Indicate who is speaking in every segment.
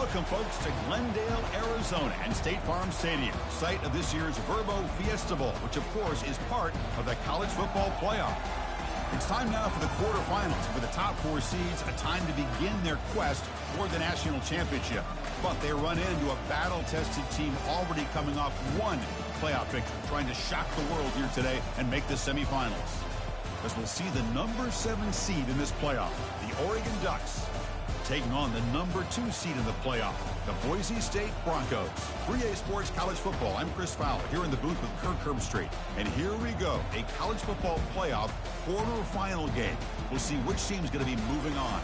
Speaker 1: Welcome, folks, to Glendale, Arizona and State Farm Stadium, site of this year's Verbo Fiesta Bowl, which, of course, is part of the college football playoff. It's time now for the quarterfinals, for the top four seeds, a time to begin their quest for the national championship. But they run into a battle-tested team already coming off one playoff victory, trying to shock the world here today and make the semifinals. As we'll see the number 7 seed in this playoff, the Oregon Ducks, taking on the number 2 seed in the playoff, the Boise State Broncos. 3A Sports College Football. I'm Chris Fowler here in the booth with Kirk Herbstreit. And here we go, a college football playoff quarterfinal game. We'll see which team's going to be moving on.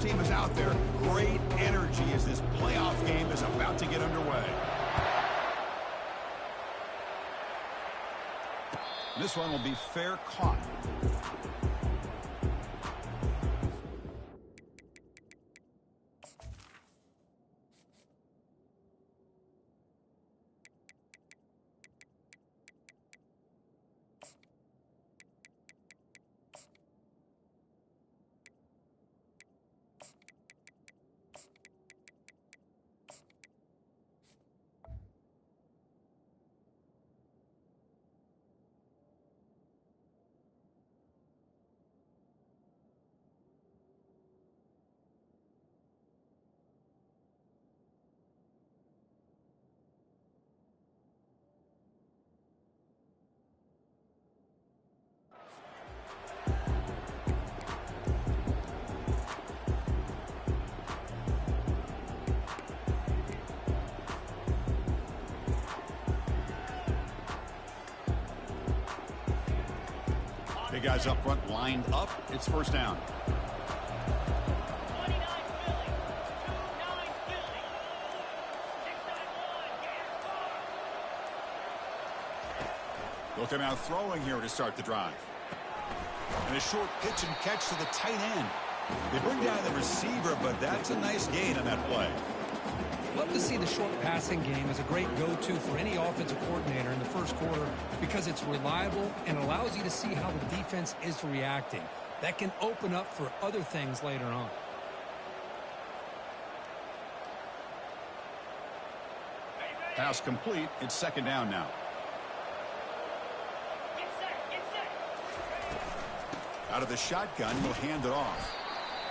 Speaker 1: Team is out there. Great energy as this playoff game is about to get underway. This one will be fair caught. Big guys up front lined up. It's first down. Look at him out throwing here to start the drive. And a short pitch and catch to the tight end. They bring down the receiver, but that's a nice gain on that play.
Speaker 2: Love to see the short passing game as a great go-to for any offensive coordinator in the first quarter because it's reliable and allows you to see how the defense is reacting. That can open up for other things later on.
Speaker 1: Pass complete. It's second down now. Out of the shotgun, he'll hand it off.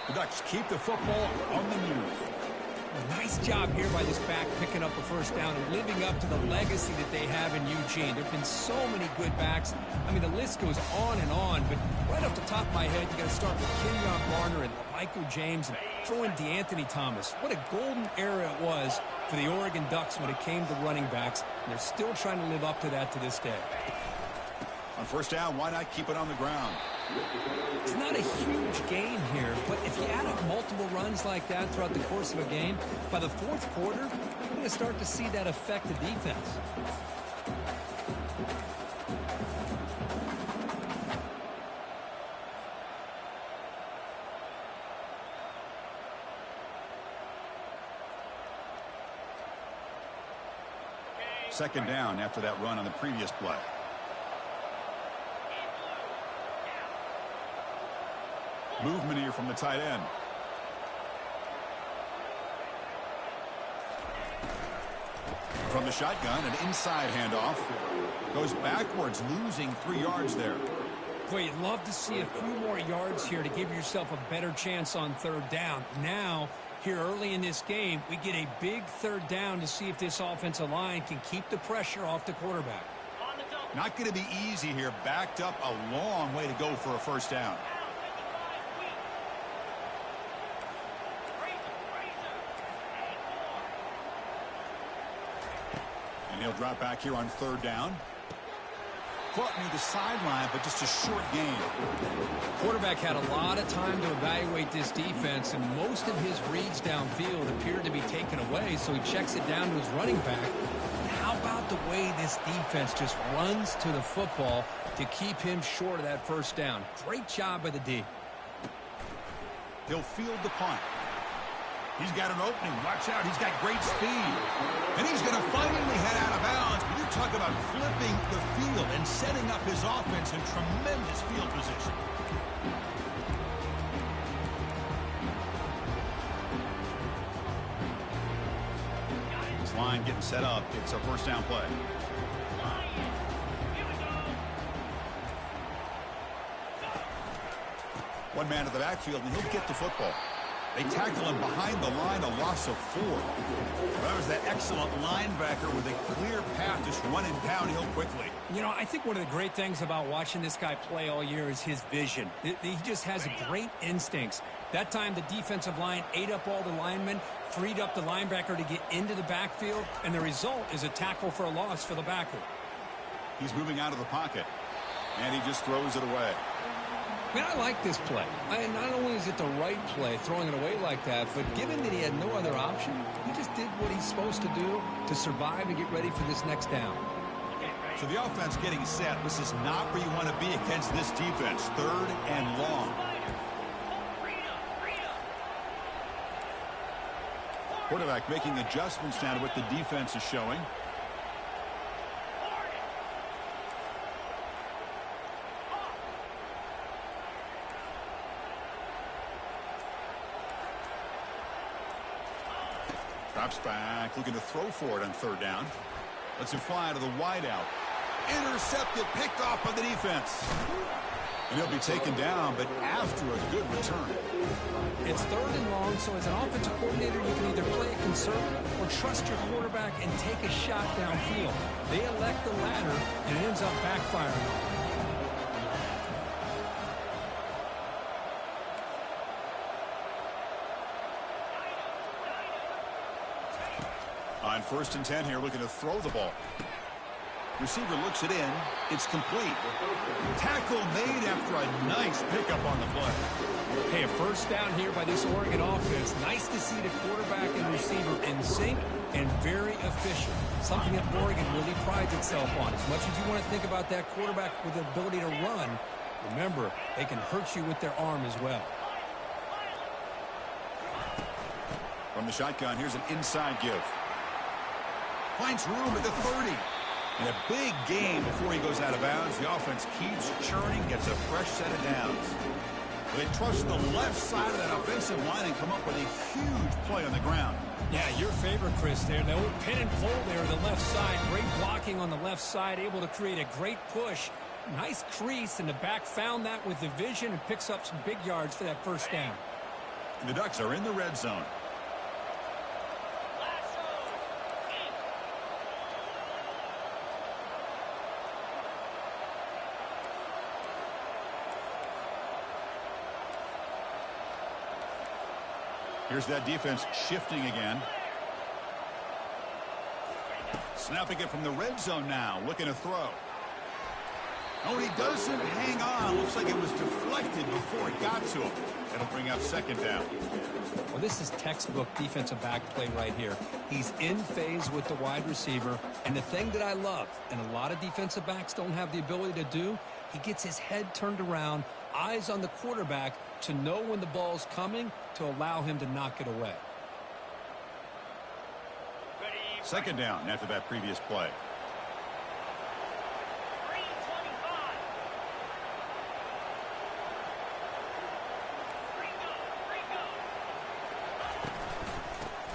Speaker 1: The Ducks keep the football on the move.
Speaker 2: Nice job here by this back picking up a first down and living up to the legacy that they have in Eugene. There have been so many good backs. I mean, the list goes on and on, but right off the top of my head, you got to start with Kenyon Barner and Michael James and throw in DeAnthony Thomas. What a golden era it was for the Oregon Ducks when it came to running backs, and they're still trying to live up to that to this day.
Speaker 1: On first down, why not keep it on the ground?
Speaker 2: It's not a huge gain here, but if you add up multiple runs like that throughout the course of a game, by the fourth quarter, you're going to start to see that affect the defense.
Speaker 1: Second down after that run on the previous play. Movement here from the tight end. From the shotgun, an inside handoff. Goes backwards, losing 3 yards there.
Speaker 2: Boy, you'd love to see a few more yards here to give yourself a better chance on third down. Now, here early in this game, we get a big third down to see if this offensive line can keep the pressure off the quarterback.
Speaker 1: Not going to be easy here. Backed up a long way to go for a first down. And he'll drop back here on third down. foot near the sideline, but just a short gain.
Speaker 2: Quarterback had a lot of time to evaluate this defense, and most of his reads downfield appeared to be taken away, so he checks it down to his running back. How about the way this defense just runs to the football to keep him short of that first down? Great job by the D.
Speaker 1: He'll field the punt. He's got an opening. Watch out. He's got great speed. And he's going to finally head out of bounds. But you talk about flipping the field and setting up his offense in tremendous field position. This line getting set up. It's a first down play. One man to the backfield, and he'll get the football. They tackle him behind the line, a loss of 4. That was that excellent linebacker with a clear path, just running downhill quickly.
Speaker 2: You know, I think one of the great things about watching this guy play all year is his vision. He just has great instincts. That time, the defensive line ate up all the linemen, freed up the linebacker to get into the backfield, and the result is a tackle for a loss for the backer.
Speaker 1: He's moving out of the pocket, and he just throws it away.
Speaker 2: Man, I like this play. Not only is it the right play, throwing it away like that, but given that he had no other option, he just did what he's supposed to do to survive and get ready for this next down.
Speaker 1: So the offense getting set. This is not where you want to be against this defense. 3rd and long. Quarterback making adjustments now to what the defense is showing. Drops back, looking to throw for it on 3rd down. Lets him fly to the wideout. Intercepted, picked off by the defense. And he'll be taken down, but after a good return.
Speaker 2: It's 3rd and long, so as an offensive coordinator, you can either play it conservative or trust your quarterback and take a shot downfield. They elect the latter, and it ends up backfiring.
Speaker 1: On 1st and 10 here, looking to throw the ball. Receiver looks it in. It's complete. Tackle made after a nice pickup on the play.
Speaker 2: Hey, a first down here by this Oregon offense. Nice to see the quarterback and receiver in sync and very efficient. Something that Oregon really prides itself on. As much as you want to think about that quarterback with the ability to run, remember, they can hurt you with their arm as well.
Speaker 1: From the shotgun, here's an inside give. Finds room at the 30. And a big gain before he goes out of bounds. The offense keeps churning, gets a fresh set of downs. They trust the left side of that offensive line and come up with a huge play on the ground.
Speaker 2: Yeah, your favorite, Chris, there. The old pin and pull there, the left side. Great blocking on the left side, able to create a great push. Nice crease, and the back found that with the vision and picks up some big yards for that first down.
Speaker 1: And the Ducks are in the red zone. Here's that defense shifting again. Snapping it from the red zone now. Looking to throw. Oh, he doesn't hang on. Looks like it was deflected before it got to him. That'll bring up 2nd down.
Speaker 2: Well, this is textbook defensive back play right here. He's in phase with the wide receiver. And the thing that I love, and a lot of defensive backs don't have the ability to do, he gets his head turned around, eyes on the quarterback to know when the ball's coming to allow him to knock it away.
Speaker 1: 2nd down after that previous play.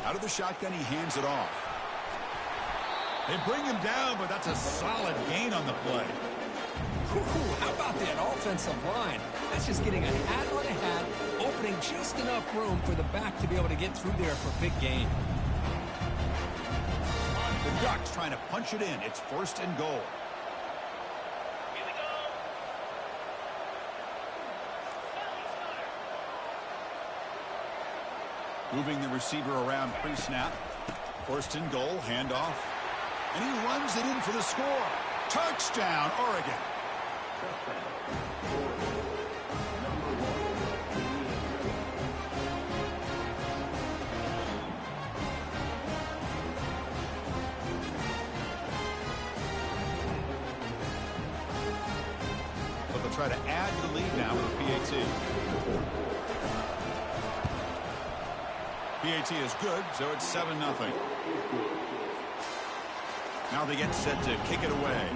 Speaker 1: Out of the shotgun, he hands it off. They bring him down, but that's a solid gain on the play.
Speaker 2: How about that offensive line? That's just getting a hat on a hat, opening just enough room for the back to be able to get through there for a big gain.
Speaker 1: The Ducks trying to punch it in. It's 1st and goal.
Speaker 3: Here we go.
Speaker 1: Moving the receiver around pre-snap. 1st and goal, handoff. And he runs it in for the score. Touchdown, Oregon. But they'll try to add to the lead now with a PAT. PAT is good, so it's 7-0. Now they get set to kick it away.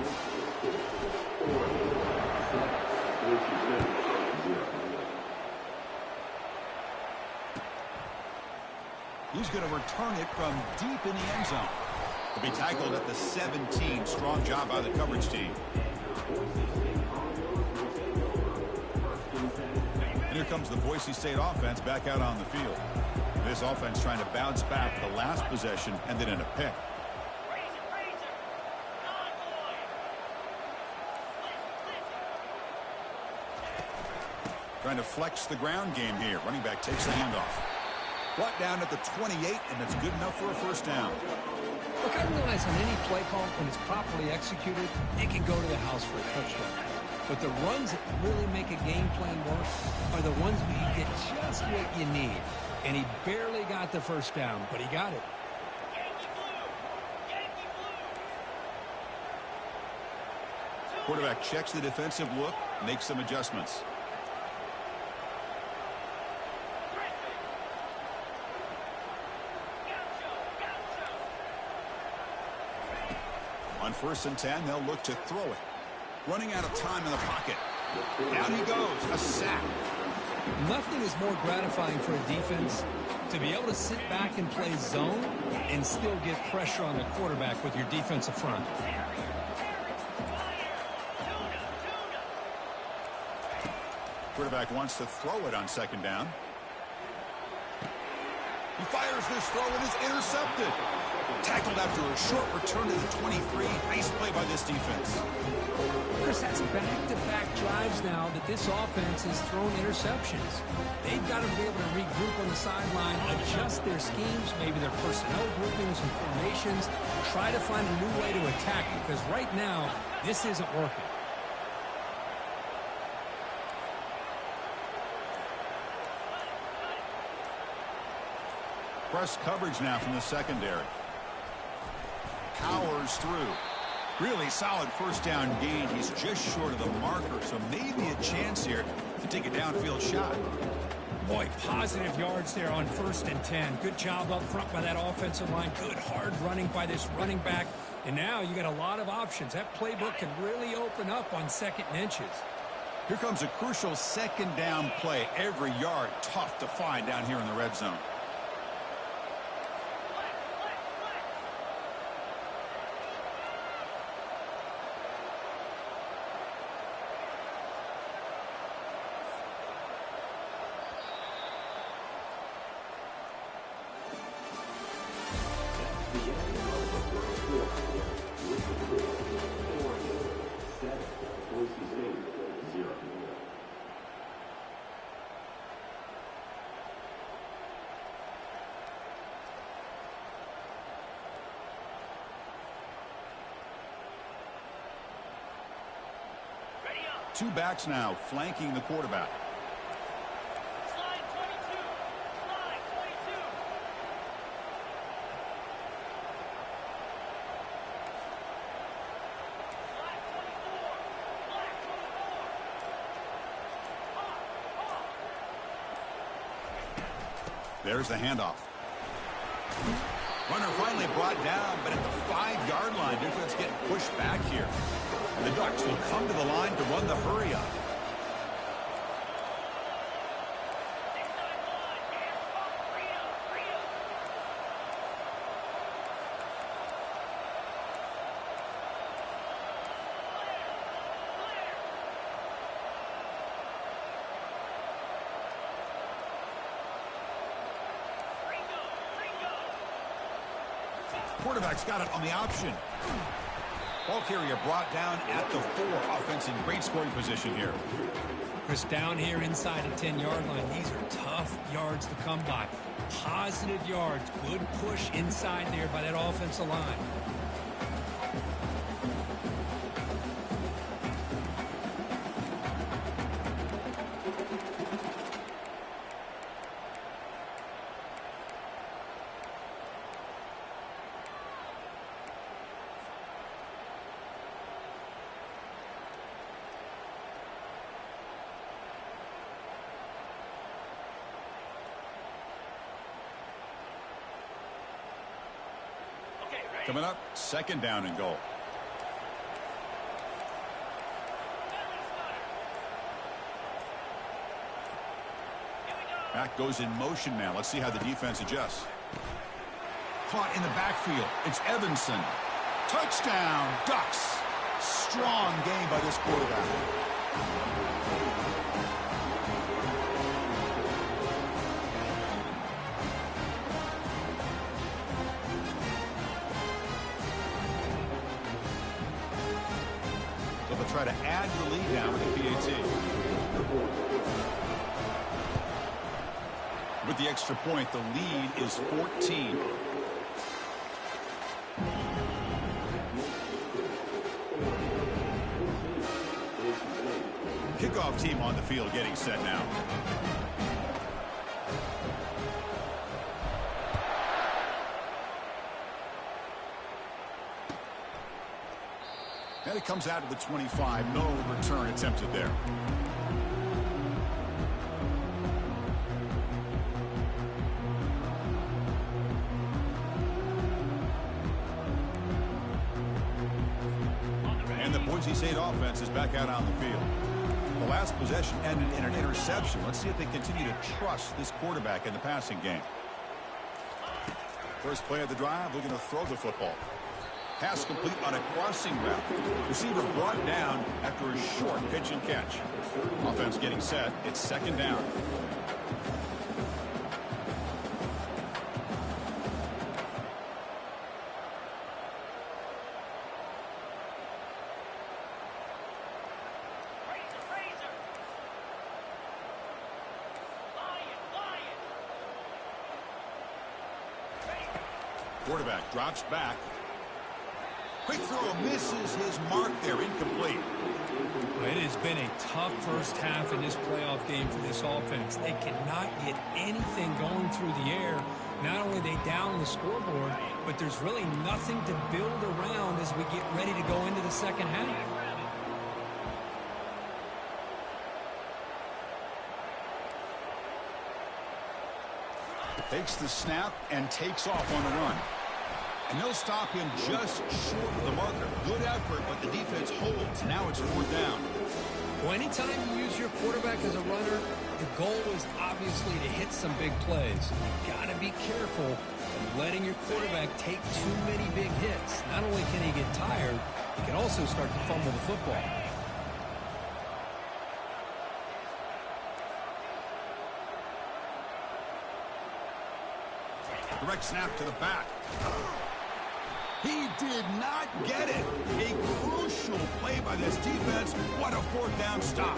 Speaker 1: He's going to return it from deep in the end zone. He'll be tackled at the 17. Strong job by the coverage team. And here comes the Boise State offense back out on the field. This offense trying to bounce back. The last possession ended in a pick. Trying to flex the ground game here. Running back takes the handoff. Brought down at the 28, and it's good enough for a first down.
Speaker 2: Look, I realize on any play call, when it's properly executed, it can go to the house for a touchdown. But the runs that really make a game plan work are the ones where you get just what you need. And he barely got the first down, but he got it.
Speaker 1: Quarterback checks the defensive look, makes some adjustments. On 1st and 10, they'll look to throw it. Running out of time in the pocket. Down he goes, a sack.
Speaker 2: Nothing is more gratifying for a defense to be able to sit back and play zone and still get pressure on the quarterback with your defensive front.
Speaker 1: Quarterback wants to throw it on 2nd down. He fires this throw and is intercepted. Tackled after a short return to the 23. Nice play by this defense.
Speaker 2: Chris, that's back-to-back drives now that this offense has thrown interceptions. They've got to be able to regroup on the sideline, adjust their schemes, maybe their personnel groupings and formations, try to find a new way to attack because right now, this isn't working.
Speaker 1: Press coverage now from the secondary. Powers through. Really solid first down gain. He's just short of the marker, so maybe a chance here to take a downfield shot.
Speaker 2: Boy, positive yards there on 1st and 10. Good job up front by that offensive line. Good hard running by this running back. And now you got a lot of options. That playbook can really open up on 2nd and inches.
Speaker 1: Here comes a crucial 2nd down play. Every yard tough to find down here in the red zone. Two backs now flanking the quarterback.
Speaker 3: Slide 22. Slide 22. Slide 24. Black 24.
Speaker 1: There's the handoff. Runner finally brought down, but at the 5-yard line, defense getting pushed back here. And the Ducks will come to the line to run the hurry up. Quarterback's got it on the option. Ball carrier brought down at the 4. Offense in great scoring position here.
Speaker 2: Chris, down here inside the 10-yard line, these are tough yards to come by. Positive yards. Good push inside there by that offensive line.
Speaker 1: Coming up, second down and goal. Back goes in motion now. Let's see how the defense adjusts. Caught in the backfield. It's Evanson. Touchdown, Ducks. Strong game by this quarterback. So they'll try to add the lead now with the PAT. With the extra point, the lead is 14. Kickoff team on the field getting set now. And it comes out to the 25. No return attempted there. And the Boise State offense is back out on the field. The last possession ended in an interception. Let's see if they continue to trust this quarterback in the passing game. First play of the drive, looking to throw the football. Pass complete on a crossing route. Receiver brought down after a short pitch and catch. Offense getting set. It's second down. Quarterback drops back. Quick throw misses his mark there. Incomplete.
Speaker 2: It has been a tough first half in this playoff game for this offense. They cannot get anything going through the air. Not only are they down the scoreboard, but there's really nothing to build around as we get ready to go into the second half.
Speaker 1: Takes the snap and takes off on the run. And they'll stop him just short of the marker. Good effort, but the defense holds. Now it's fourth down.
Speaker 2: Well, anytime you use your quarterback as a runner, the goal is obviously to hit some big plays. You've got to be careful of letting your quarterback take too many big hits. Not only can he get tired, he can also start to fumble the football.
Speaker 1: Direct snap to the back. He did not get it. A crucial play by this defense. What a fourth down stop.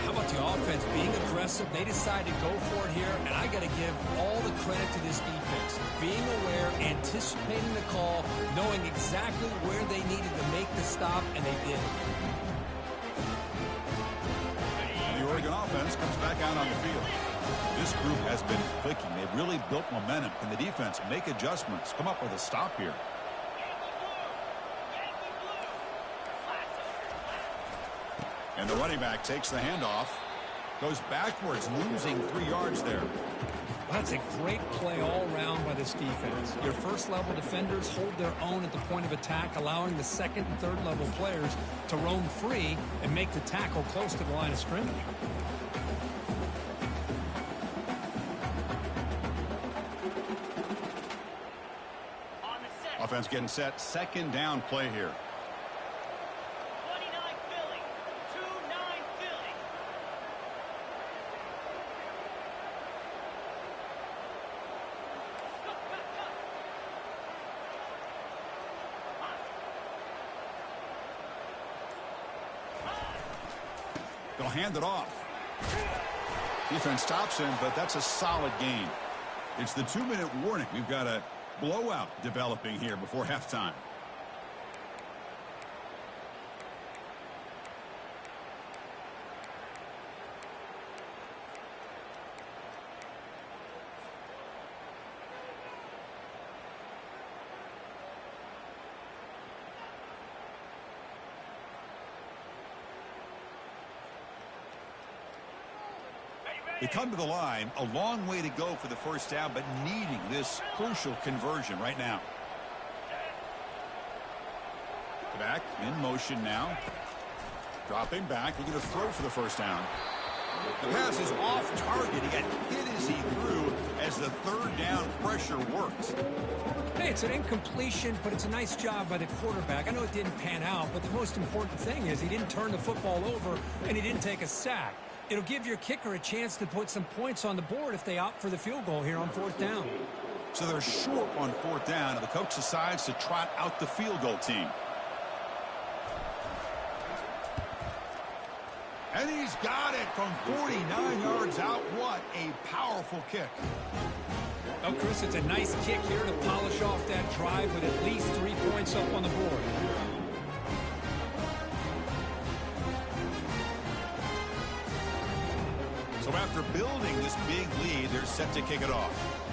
Speaker 2: How about the offense being aggressive? They decided to go for it here, and I got to give all the credit to this defense. Being aware, anticipating the call, knowing exactly where they needed to make the stop, and they did.
Speaker 1: And the Oregon offense comes back out on the field. This group has been clicking. They've really built momentum. Can the defense make adjustments? Come up with a stop here. And the running back takes the handoff. Goes backwards, losing 3 yards there.
Speaker 2: Well, that's a great play all around by this defense. Your first-level defenders hold their own at the point of attack, allowing the second and third-level players to roam free and make the tackle close to the line of scrimmage.
Speaker 1: Offense getting set. Second down play here.
Speaker 3: 29 Philly. 2-9 Philly.
Speaker 1: They'll hand it off. Defense stops him, but that's a solid gain. It's the 2-minute warning. We've got a blowout developing here before halftime. They come to the line, a long way to go for the first down, but needing this crucial conversion right now. Back in motion now. Dropping back, looking to throw for the first down. The pass is off target. He got hit as he threw as the third down pressure worked.
Speaker 2: Hey, it's an incompletion, but it's a nice job by the quarterback. I know it didn't pan out, but the most important thing is he didn't turn the football over and he didn't take a sack. It'll give your kicker a chance to put some points on the board if they opt for the field goal here on fourth down.
Speaker 1: So they're short on fourth down, and the coach decides to trot out the field goal team. And he's got it from 49 yards out. What a powerful kick.
Speaker 2: Oh, Chris, it's a nice kick here to polish off that drive with at least 3 points up on the board.
Speaker 1: So after building this big lead, they're set to kick it off.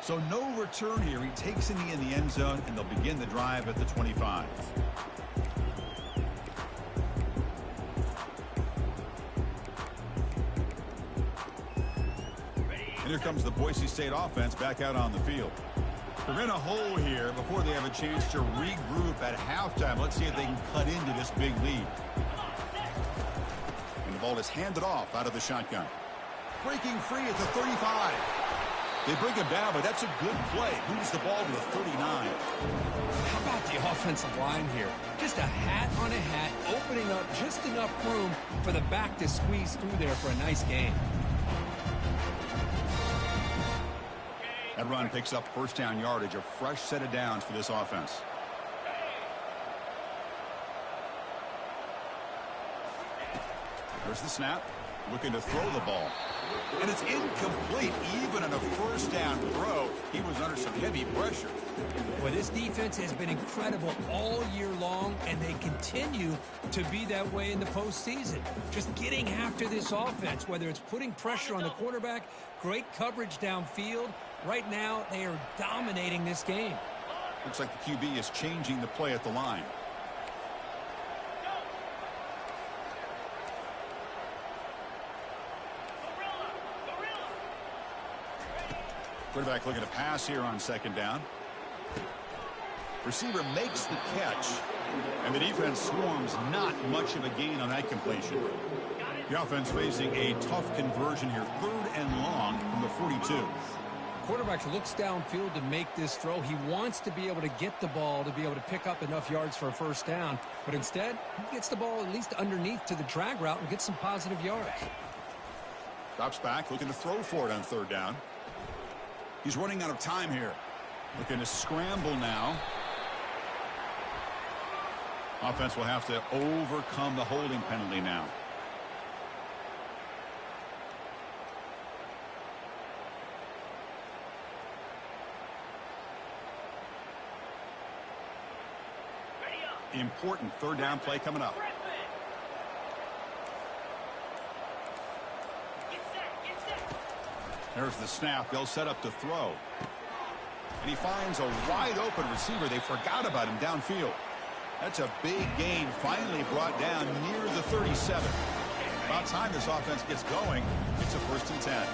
Speaker 1: So no return here. He takes it in the end zone, and they'll begin the drive at the 25. And here comes the Boise State offense back out on the field. They're in a hole here before they have a chance to regroup at halftime. Let's see if they can cut into this big lead. And the ball is handed off out of the shotgun. Breaking free at the 35. They bring him down, but that's a good play. Moves the ball to the 39.
Speaker 2: How about the offensive line here? Just a hat on a hat, opening up just enough room for the back to squeeze through there for a nice gain.
Speaker 1: That run picks up first down yardage, a fresh set of downs for this offense. There's the snap. Looking to throw the ball. And it's incomplete. Even on a first down throw, he was under some heavy pressure.
Speaker 2: Well, this defense has been incredible all year long, and they continue to be that way in the postseason. Just getting after this offense, whether it's putting pressure on the quarterback, great coverage downfield. Right now, they are dominating this game.
Speaker 1: Looks like the QB is changing the play at the line. Quarterback looking to pass here on second down. Receiver makes the catch, and the defense swarms. Not much of a gain on that completion. The offense facing a tough conversion here, 3rd and long from the 42.
Speaker 2: Quarterback looks downfield to make this throw. He wants to be able to get the ball to be able to pick up enough yards for a first down, but instead he gets the ball at least underneath to the drag route and gets some positive yards.
Speaker 1: Drops back, looking to throw for it on 3rd down. He's running out of time here. Looking to scramble now. Offense will have to overcome the holding penalty now. Important 3rd down play coming up. There's the snap. They'll set up to throw. And he finds a wide open receiver. They forgot about him downfield. That's a big gain, finally brought down near the 37. About time this offense gets going. It's a 1st and 10.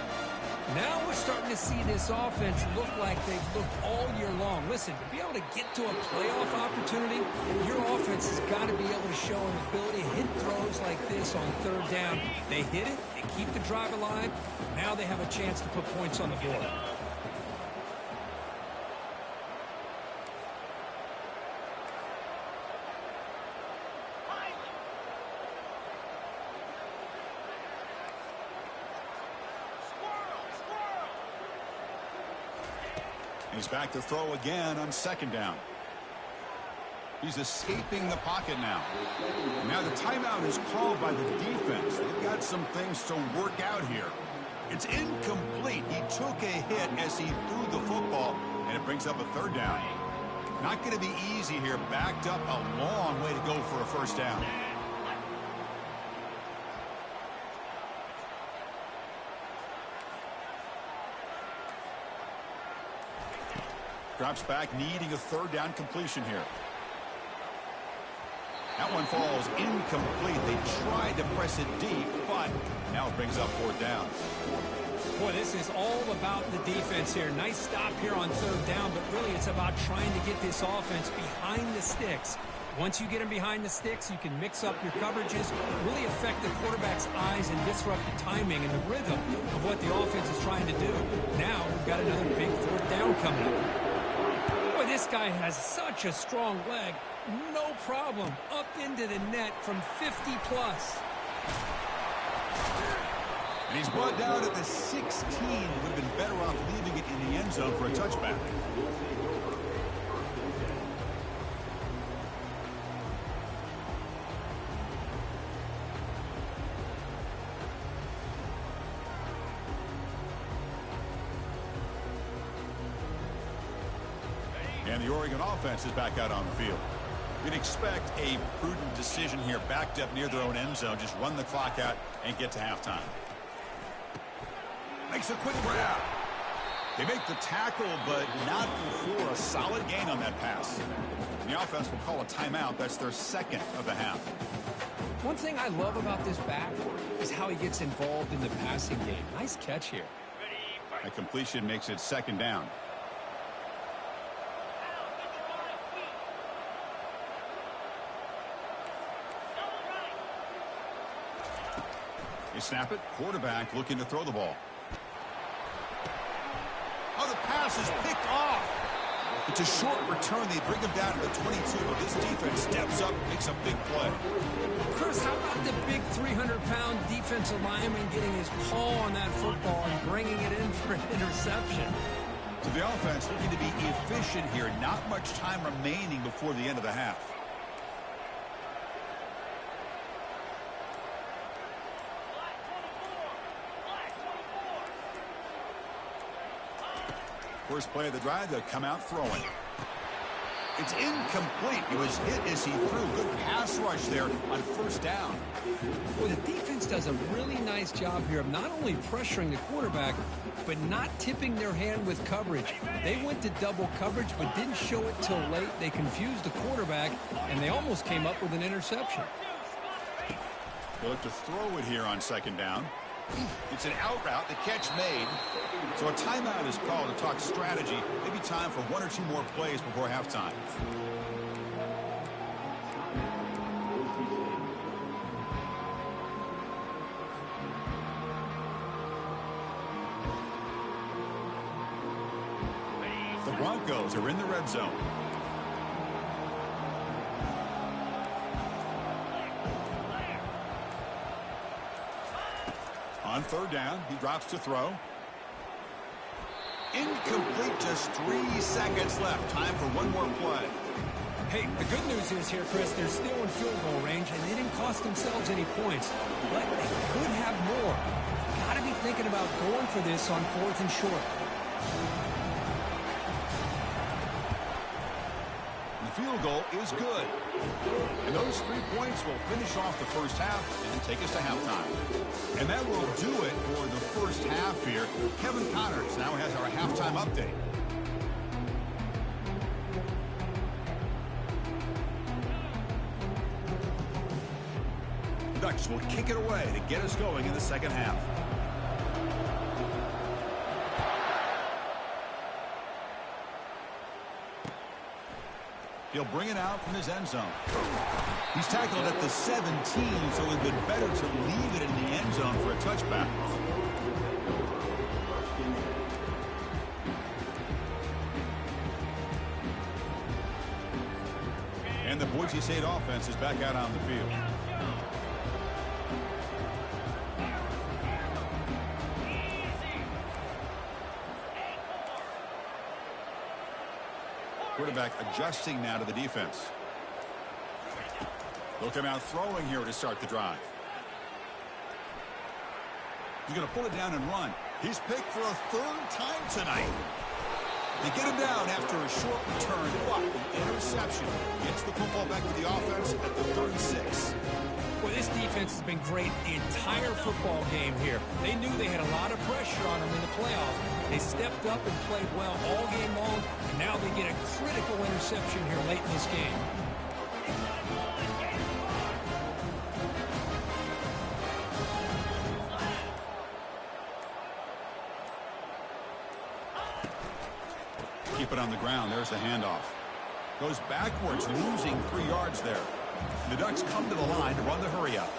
Speaker 2: Now we're starting to see this offense look like they've looked all year long. Listen, to be able to get to a playoff opportunity, your offense has got to be able to show an ability to hit throws like this on 3rd down. They hit it, they keep the drive alive. Now they have a chance to put points on the board.
Speaker 1: He's back to throw again on 2nd down. He's escaping the pocket now. Now the timeout is called by the defense. They've got some things to work out here. It's incomplete. He took a hit as he threw the football, and it brings up a 3rd down. Not going to be easy here. Backed up a long way to go for a first down. Drops back, needing a 3rd down completion here. That one falls incomplete. They tried to press it deep, but now it brings up fourth down.
Speaker 2: Boy, this is all about the defense here. Nice stop here on third down, but really it's about trying to get this offense behind the sticks. Once you get them behind the sticks, you can mix up your coverages, really affect the quarterback's eyes and disrupt the timing and the rhythm of what the offense is trying to do. Now we've got another big fourth down coming up. Boy, this guy has such a strong leg. No problem. Up into the net from 50 plus.
Speaker 1: And he's brought down at the 16. Would have been better off leaving it in the end zone for a touchback. And the Oregon offense is back out on the field. You'd expect a prudent decision here, backed up near their own end zone. Just run the clock out and get to halftime. Makes a quick grab. They make the tackle, but not before a solid gain on that pass. And the offense will call a timeout. That's their second of the half.
Speaker 2: One thing I love about this back is how he gets involved in the passing game. Nice catch here.
Speaker 1: That completion makes it second down. They snap it. Quarterback looking to throw the ball. Oh, the pass is picked off. It's a short return. They bring him down to the 22. This defense steps up, makes a big play.
Speaker 2: Chris, how about the big 300-pound defensive lineman getting his paw on that football and bringing it in for an interception?
Speaker 1: So the offense looking to be efficient here. Not much time remaining before the end of the half. First play of the drive, they'll come out throwing. It's incomplete. He was hit as he threw. Good pass rush there on first down.
Speaker 2: Well, the defense does a really nice job here of not only pressuring the quarterback, but not tipping their hand with coverage. They went to double coverage, but didn't show it till late. They confused the quarterback, and they almost came up with an interception.
Speaker 1: They'll look to throw it here on second down. It's an out route, the catch made. So a timeout is called to talk strategy. Maybe time for one or two more plays before halftime. The Broncos are in the red zone. On third down, he drops to throw. Incomplete, just 3 seconds left. Time for one more play.
Speaker 2: Hey, the good news is here, Chris, they're still in field goal range, and they didn't cost themselves any points. But they could have more. Got to be thinking about going for this on fourth and short.
Speaker 1: The field goal is good. And those 3 points will finish off the first half and take us to halftime. And that will do it for the first half here. Kevin Connors now has our halftime update. The Ducks will kick it away to get us going in the second half. He'll bring it out from his end zone. He's tackled at the 17, so it would have been better to leave it in the end zone for a touchback. And the Boise State offense is back out on the field. Quarterback adjusting now to the defense. They'll come out throwing here to start the drive. He's going to pull it down and run. He's picked for a third time tonight. They get him down after a short return, but the interception gets the football back to the offense at the 36.
Speaker 2: Well, this defense has been great the entire football game here. They knew they had a lot of pressure on them in the playoffs. They stepped up and played well all game long, and now they get a critical interception here late in this game.
Speaker 1: keep it on the ground. There's the handoff. Goes backwards, losing 3 yards there. The Ducks come to the line to run the hurry up.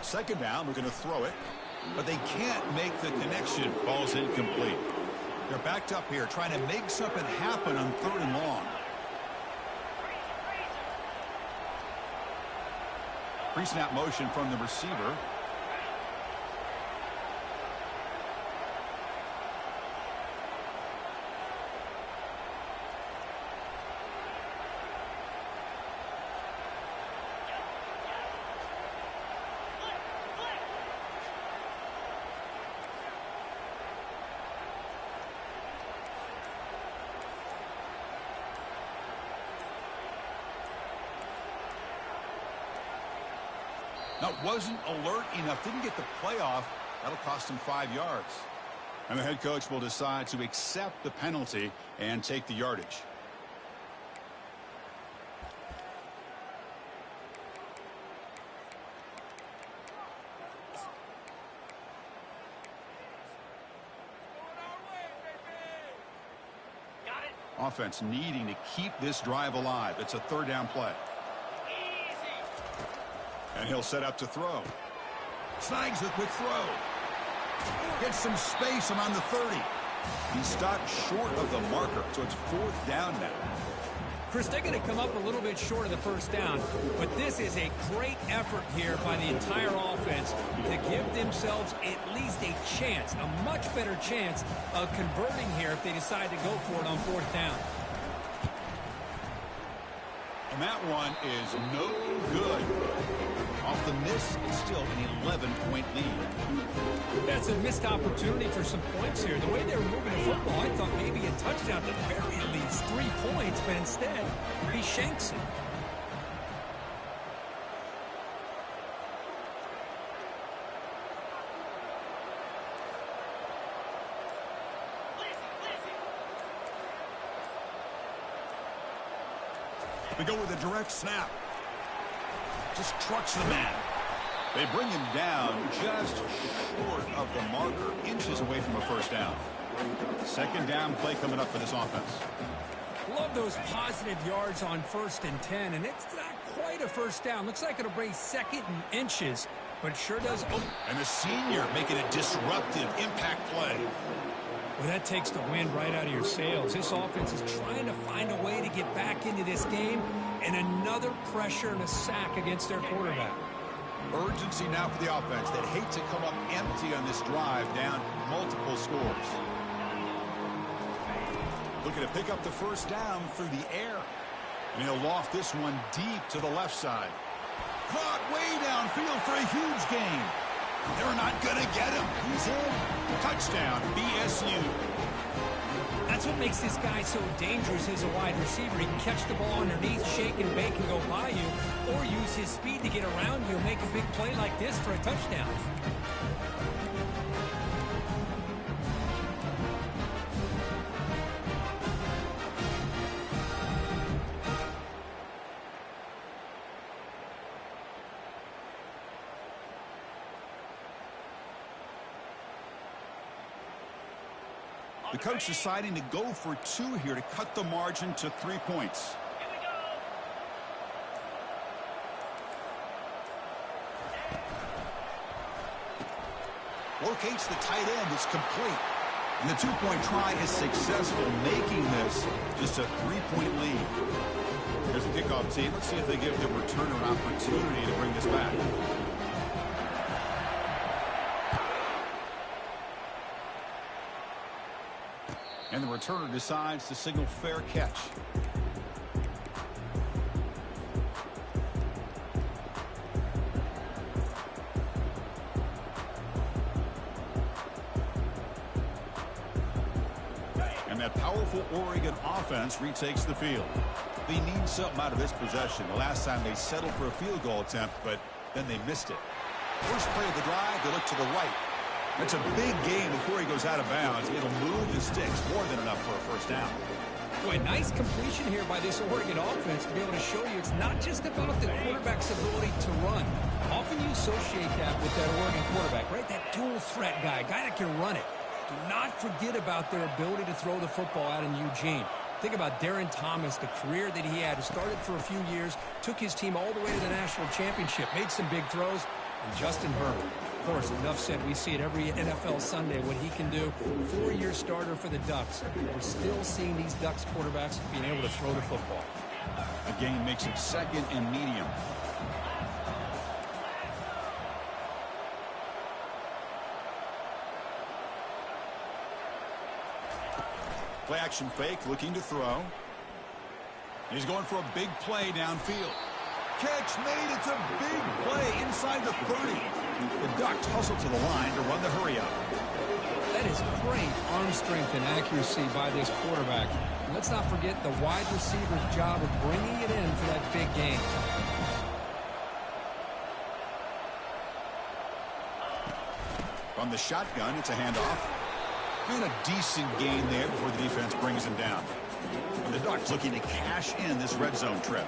Speaker 1: Second down, we're going to throw it, but they can't make the connection. Ball's incomplete. They're backed up here trying to make something happen on 3rd and long. Pre-snap motion from the receiver. Now, wasn't alert enough, didn't get the play off. That'll cost him 5 yards. And the head coach will decide to accept the penalty and take the yardage. Offense needing to keep this drive alive. It's a 3rd down play. And he'll set up to throw. Snags the quick throw. Gets some space around the 30. He stopped short of the marker, so it's 4th down now.
Speaker 2: Chris, they're going to come up a little bit short of the 1st down, but this is a great effort here by the entire offense to give themselves at least a chance, a much better chance of converting here if they decide to go for it on 4th down.
Speaker 1: And that one is no good. Off the miss, it's still an 11-point lead.
Speaker 2: That's a missed opportunity for some points here. The way they were moving the football, I thought maybe a touchdown, at the very least 3 points, but instead, he shanks it.
Speaker 1: They go with a direct snap. Just trucks the man. They bring him down just short of the marker, inches away from a 1st down. 2nd down play coming up for this offense.
Speaker 2: Love those positive yards on 1st and 10, and it's not quite a 1st down. Looks like it'll bring 2nd and inches, but sure does. Oh.
Speaker 1: And the senior making a disruptive impact play.
Speaker 2: Well, that takes the wind right out of your sails. This offense is trying to find a way to get back into this game, and another pressure and a sack against their quarterback.
Speaker 1: Urgency now for the offense that hate to come up empty on this drive, down multiple scores. Looking to pick up the 1st down through the air. And he'll loft this one deep to the left side. Caught way downfield for a huge gain. They're not going to get him. He's in. Touchdown, BSU.
Speaker 2: That's what makes this guy so dangerous as a wide receiver. He can catch the ball underneath, shake and bake and go by you, or use his speed to get around you and make a big play like this for a touchdown.
Speaker 1: The coach deciding to go for 2 here to cut the margin to 3 points.
Speaker 3: Here we go.
Speaker 1: Locates the tight end. It's complete. And the 2-point try is successful, making this just a 3-point lead. Here's the kickoff team. Let's see if they give the returner an opportunity to bring this back. And the returner decides to signal fair catch. And that powerful Oregon offense retakes the field. They need something out of this possession. The last time they settled for a field goal attempt, but then they missed it. First play of the drive, they look to the right. That's a big gain before he goes out of bounds. It'll move the sticks more than enough for a first down.
Speaker 2: Boy, nice completion here by this Oregon offense to be able to show you it's not just about the quarterback's ability to run. Often you associate that with that Oregon quarterback, right? That dual threat guy that can run it. Do not forget about their ability to throw the football out in Eugene. Think about Darren Thomas, the career that he had. He started for a few years, took his team all the way to the national championship, made some big throws, and Justin Herbert. Of course, enough said, we see it every NFL Sunday what he can do. 4-year starter for the Ducks. We're still seeing these Ducks quarterbacks being able to throw the football.
Speaker 1: A gain makes it 2nd and medium. Play action fake, looking to throw. He's going for a big play downfield. Catch made. It's a big play inside the 30. The Ducks hustle to the line to run the hurry up.
Speaker 2: That is great arm strength and accuracy by this quarterback. And let's not forget the wide receiver's job of bringing it in for that big gain.
Speaker 1: From the shotgun, it's a handoff. And a decent gain there before the defense brings him down. And the Ducks looking to cash in this red zone trip.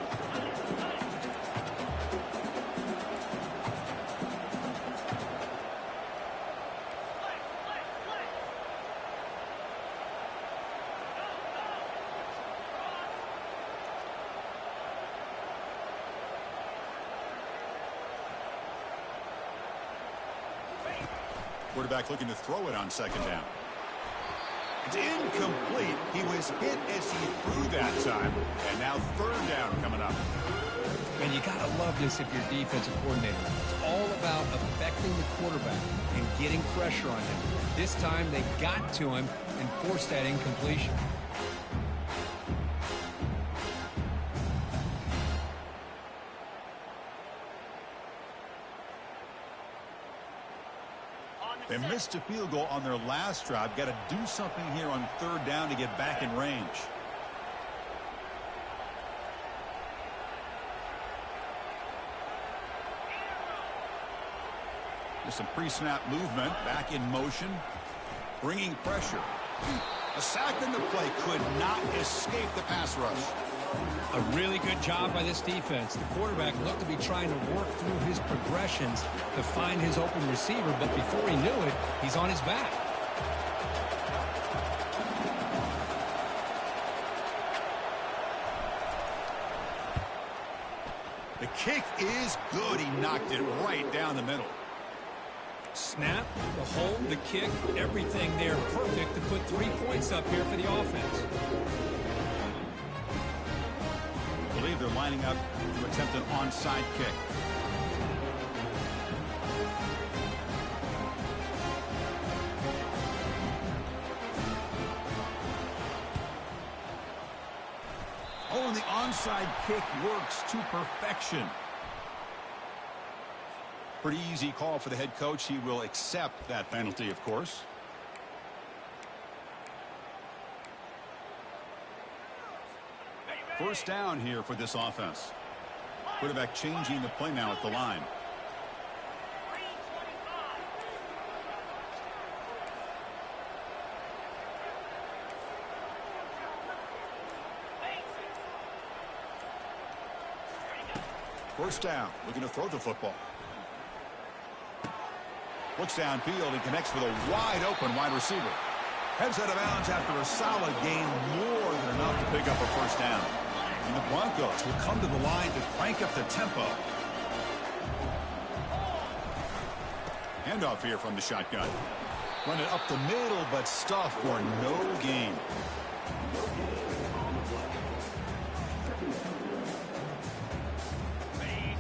Speaker 1: Quarterback looking to throw it on 2nd down. It's incomplete. He was hit as he threw that time. And now 3rd down coming up.
Speaker 2: And you got to love this if you're defensive coordinator. It's all about affecting the quarterback and getting pressure on him. This time they got to him and forced that incompletion.
Speaker 1: They missed a field goal on their last drive. Got to do something here on 3rd down to get back in range. There's some pre-snap movement. Back in motion. Bringing pressure. A sack in the play could not escape the pass rush.
Speaker 2: A really good job by this defense. The quarterback looked to be trying to work through his progressions to find his open receiver, but before he knew it, he's on his back.
Speaker 1: The kick is good. He knocked it right down the middle.
Speaker 2: Snap, the hold, the kick, everything there perfect to put 3 points up here for the offense.
Speaker 1: I believe they're lining up to attempt an onside kick. Oh, and the onside kick works to perfection. Pretty easy call for the head coach. He will accept that penalty, of course. First down here for this offense. Quarterback changing the play now at the line. First down, looking to throw the football. Looks downfield and connects with a wide open wide receiver. Heads out of bounds after a solid gain, more than enough to pick up a first down. And the Broncos will come to the line to crank up the tempo. Handoff here from the shotgun. Run it up the middle, but stuffed for no gain.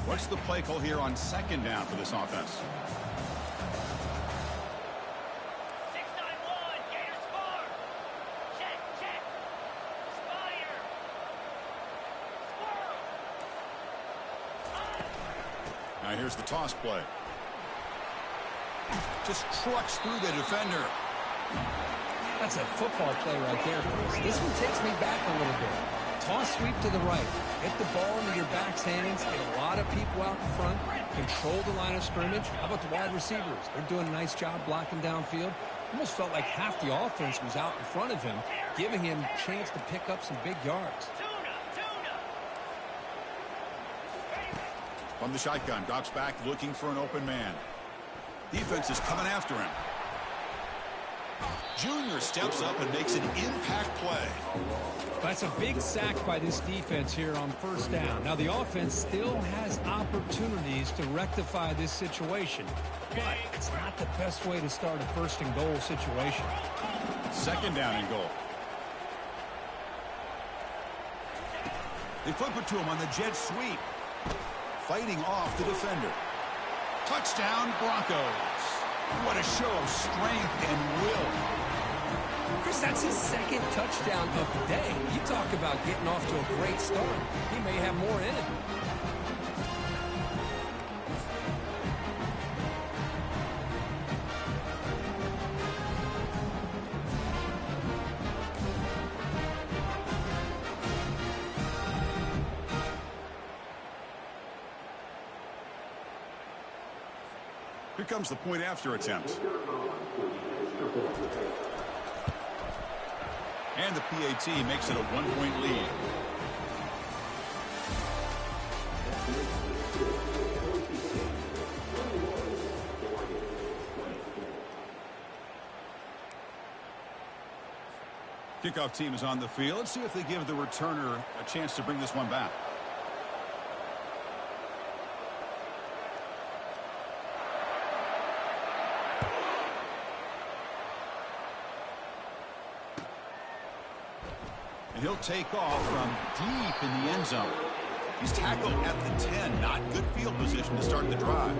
Speaker 1: What's the play call here on 2nd down for this offense? Now here's the toss play. Just trucks through the defender.
Speaker 2: That's a football play right there, Chris. This one takes me back a little bit. Toss sweep to the right. Get the ball into your back's hands. Get a lot of people out in front. Control the line of scrimmage. How about the wide receivers? They're doing a nice job blocking downfield. Almost felt like half the offense was out in front of him, giving him a chance to pick up some big yards.
Speaker 1: From the shotgun, drops back looking for an open man. Defense is coming after him. Junior steps up and makes an impact play.
Speaker 2: That's a big sack by this defense here on first down. Now, the offense still has opportunities to rectify this situation, but it's not the best way to start a first-and-goal situation.
Speaker 1: Second down and goal. They flip it to him on the jet sweep. Fighting off the defender. Touchdown, Broncos. What a show of strength and will.
Speaker 2: Chris, that's his second touchdown of the day. You talk about getting off to a great start. He may have more in it.
Speaker 1: Here comes the point after attempt. And the PAT makes it a 1-point lead. Kickoff team is on the field. Let's see if they give the returner a chance to bring this one back. And he'll take off from deep in the end zone. He's tackled at the 10. Not good field position to start the drive.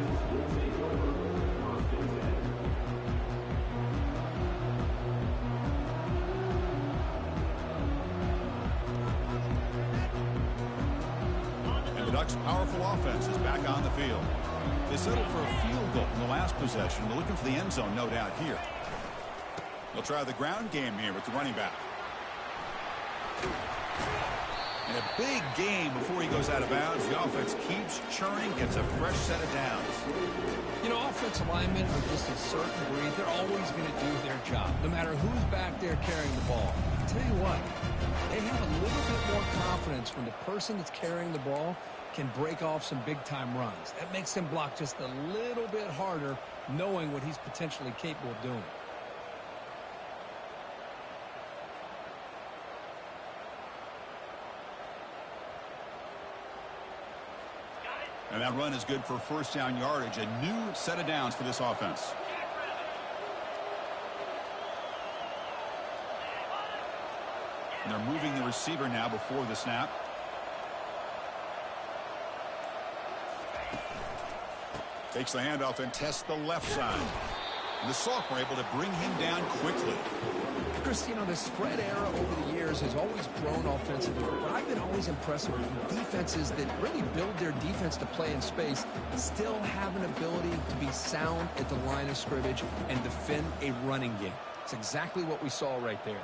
Speaker 1: And the Ducks' powerful offense is back on the field. They settled for a field goal in the last possession. They're looking for the end zone, no doubt, here. They'll try the ground game here with the running back. And a big game before he goes out of bounds. The offense keeps churning, gets a fresh set of downs.
Speaker 2: You know, offensive linemen are just a certain breed. They're always going to do their job, no matter who's back there carrying the ball. I'll tell you what, they have a little bit more confidence when the person that's carrying the ball can break off some big-time runs. That makes them block just a little bit harder, knowing what he's potentially capable of doing.
Speaker 1: And that run is good for first down yardage. A new set of downs for this offense. And they're moving the receiver now before the snap. Takes the handoff and tests the left side. And the Salk were able to bring him down quickly.
Speaker 2: Chris, you know, the spread era over the years has always grown offensively, but I've been always impressed with defenses that really build their defense to play in space, still have an ability to be sound at the line of scrimmage and defend a running game. It's exactly what we saw right there.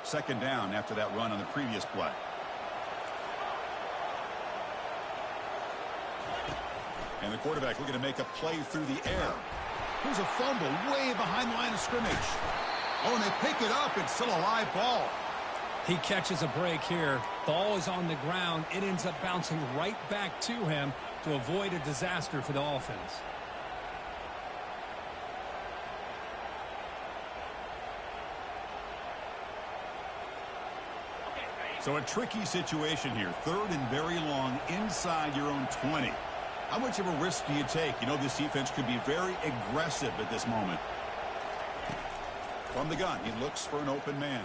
Speaker 1: Second down after that run on the previous play. And the quarterback looking to make a play through the air. Here's a fumble way behind the line of scrimmage. Oh, and they pick it up. It's still a live ball.
Speaker 2: He catches a break here. Ball is on the ground. It ends up bouncing right back to him to avoid a disaster for the offense.
Speaker 1: So a tricky situation here. Third and very long inside your own 20. How much of a risk do you take? You know, this defense could be very aggressive at this moment. From the gun, he looks for an open man.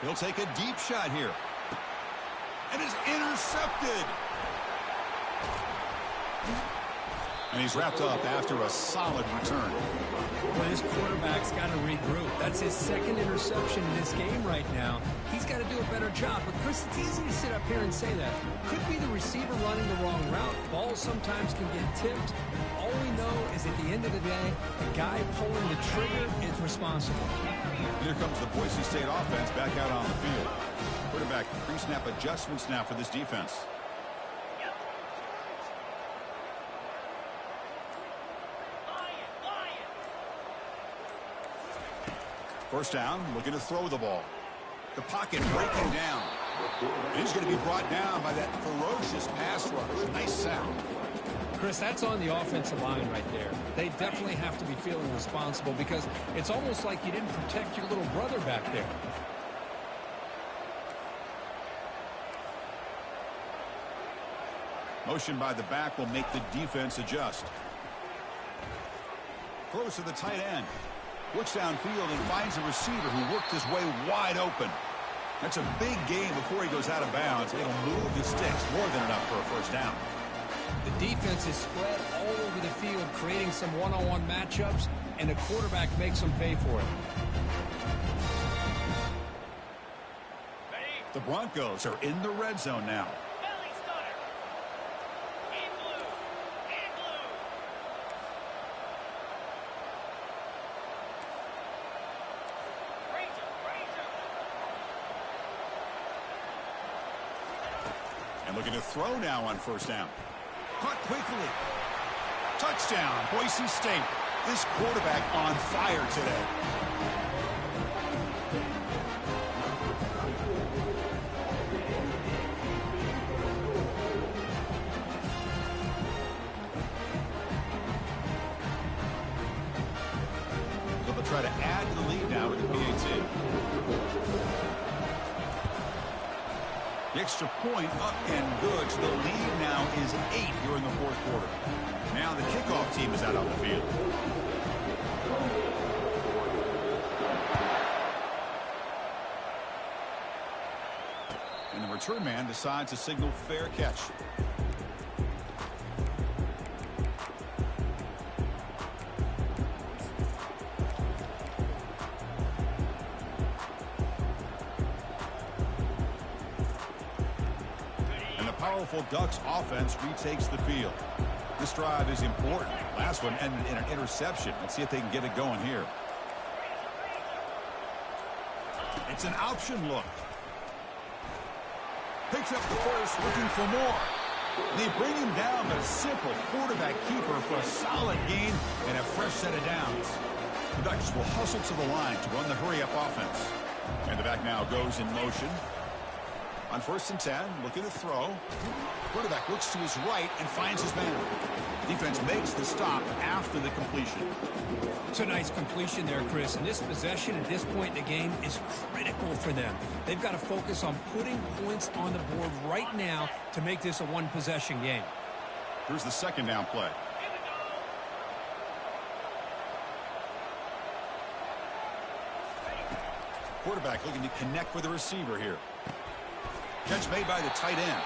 Speaker 1: He'll take a deep shot here. And is intercepted. And he's wrapped up after a solid return.
Speaker 2: Well, this quarterback's got to regroup. That's his second interception in this game right now. He's got to do a better job. But, Chris, it's easy to sit up here and say that. Could be the receiver running the wrong route. Balls sometimes can get tipped. All we know is at the end of the day, the guy pulling the trigger is responsible.
Speaker 1: Here comes the Boise State offense back out on the field. Quarterback pre-snap adjustments now for this defense. First down, looking to throw the ball. The pocket breaking down. And he's going to be brought down by that ferocious pass rush. Nice sound.
Speaker 2: Chris, that's on the offensive line right there. They definitely have to be feeling responsible because it's almost like you didn't protect your little brother back there.
Speaker 1: Motion by the back will make the defense adjust. Throws to the tight end. Looks downfield and finds a receiver who worked his way wide open. That's a big gain before he goes out of bounds. It'll move the sticks more than enough for a first down.
Speaker 2: The defense is spread all over the field, creating some one-on-one matchups, and the quarterback makes them pay for it.
Speaker 1: The Broncos are in the red zone now. Looking to throw now on first down. Caught quickly. Touchdown, Boise State. This quarterback on fire today. So they'll try to add to the lead now with the PAT. The extra point up and good. So the lead now is 8 here in the fourth quarter. Now the kickoff team is out on the field. And the return man decides to signal fair catch. Powerful Ducks offense retakes the field. This drive is important. Last one ended in an interception. Let's see if they can get it going here. It's an option look. Picks up the first, looking for more. They bring him down, but a simple quarterback keeper for a solid gain and a fresh set of downs. The Ducks will hustle to the line to run the hurry-up offense. And the back now goes in motion. On 1st and 10, looking to throw. Quarterback looks to his right and finds his man. Defense makes the stop after the completion.
Speaker 2: It's a nice completion there, Chris. And this possession at this point in the game is critical for them. They've got to focus on putting points on the board right now to make this a one-possession game.
Speaker 1: Here's the second down play. Quarterback looking to connect with the receiver here. Catch made by the tight end.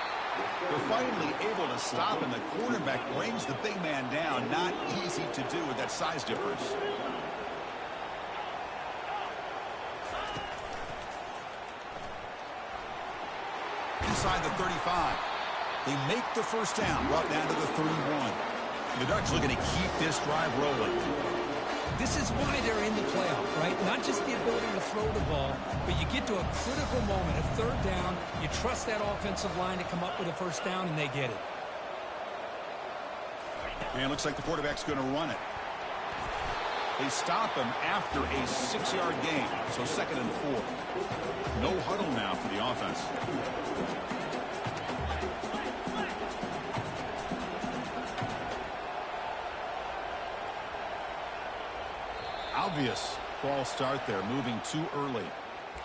Speaker 1: They're finally able to stop, and the quarterback brings the big man down. Not easy to do with that size difference. Inside the 35. They make the first down, brought down to the 31. The Ducks looking to keep this drive rolling.
Speaker 2: This is why they're in the playoff, right? Not just the ability to throw the ball, but you get to a critical moment, a third down, you trust that offensive line to come up with a first down, and they get it.
Speaker 1: And it looks like the quarterback's going to run it. They stop him after a 6-yard gain, so 2nd and 4. No huddle now for the offense. Obvious false start there, moving too early.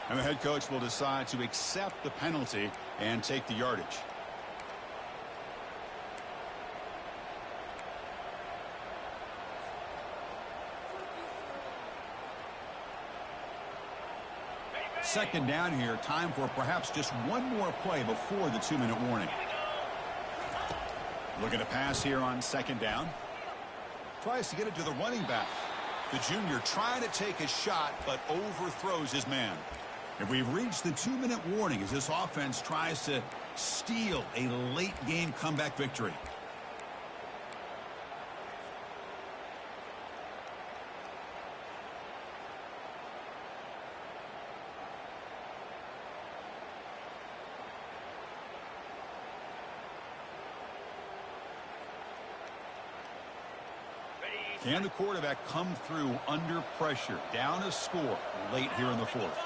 Speaker 1: And the head coach will decide to accept the penalty and take the yardage. Second down here, time for perhaps just one more play before the 2-minute warning. Looking to pass here on 2nd down. Tries to get it to the running back. The junior trying to take a shot, but overthrows his man. And we've reached the 2-minute warning as this offense tries to steal a late-game comeback victory. Can the quarterback come through under pressure? Down a score late here in the fourth.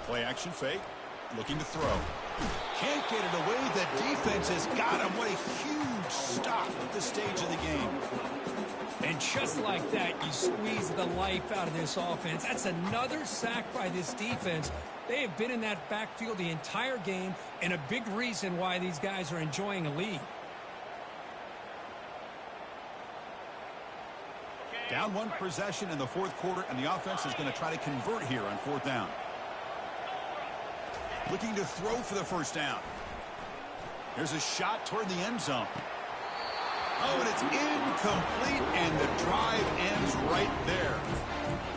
Speaker 1: Play action fake. Looking to throw. Can't get it away. The defense has got him. What a huge stop at this stage of the game.
Speaker 2: And just like that, you squeeze the life out of this offense. That's another sack by this defense. They have been in that backfield the entire game, and a big reason why these guys are enjoying a lead.
Speaker 1: Down one possession in the fourth quarter, and the offense is going to try to convert here on fourth down. Looking to throw for the first down. Here's a shot toward the end zone. Oh, and it's incomplete, and the drive ends right there.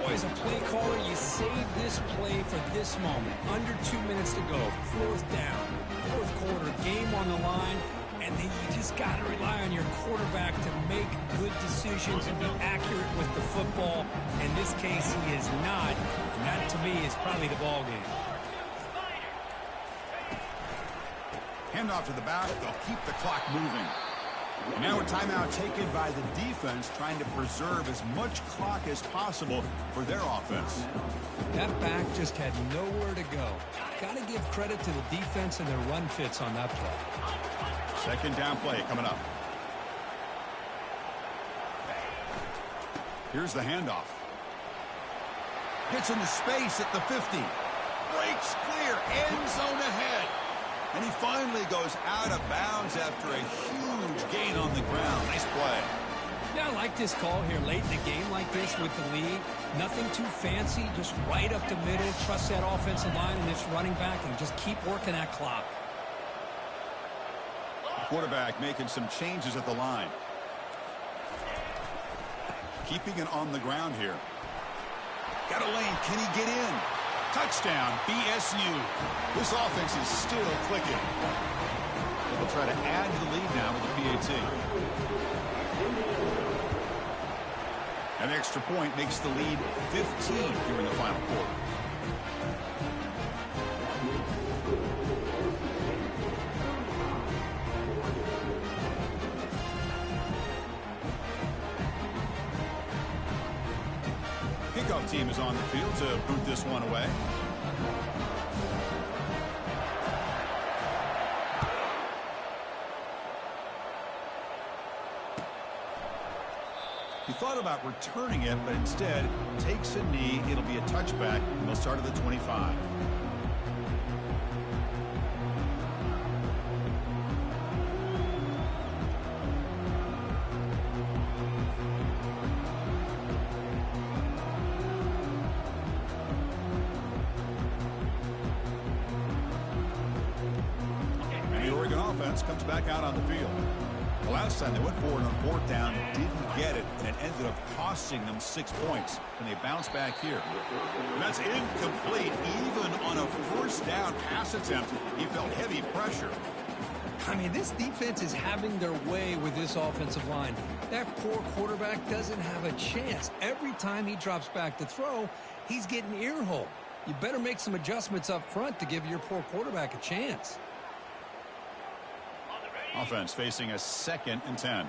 Speaker 2: Boy, as a play caller, you save this play for this moment. Under 2 minutes to go. Fourth down. Fourth quarter, game on the line. And then you just got to rely on your quarterback to make good decisions and be accurate with the football. In this case, he is not. And that, to me, is probably the ball game.
Speaker 1: Handoff to the back. They'll keep the clock moving. And now a timeout taken by the defense, trying to preserve as much clock as possible for their offense.
Speaker 2: That back just had nowhere to go. Got to give credit to the defense and their run fits on that play.
Speaker 1: Second down play coming up. Here's the handoff. Gets into space at the 50. Breaks clear. End zone ahead. And he finally goes out of bounds after a huge gain on the ground. Nice play.
Speaker 2: Yeah, I like this call here late in the game like this with the lead. Nothing too fancy, just right up the middle. Trust that offensive line and its running back and just keep working that clock.
Speaker 1: Quarterback making some changes at the line. Keeping it on the ground here. Got a lane. Can he get in? Touchdown, BSU. This offense is still clicking. They'll try to add to the lead now with the PAT. An extra point makes the lead 15 here in the final quarter. Kickoff team is on the field to boot this one away. He thought about returning it, but instead takes a knee. It'll be a touchback, and they'll start at the 25. Comes back out on the field. The last time they went forward on fourth down, didn't get it, and it ended up costing them 6 points. And they bounce back here. And that's incomplete. Even on a first down pass attempt, he felt heavy pressure.
Speaker 2: I mean, this defense is having their way with this offensive line. That poor quarterback doesn't have a chance. Every time he drops back to throw, he's getting earhole. You better make some adjustments up front to give your poor quarterback a chance.
Speaker 1: Offense facing a 2nd and 10.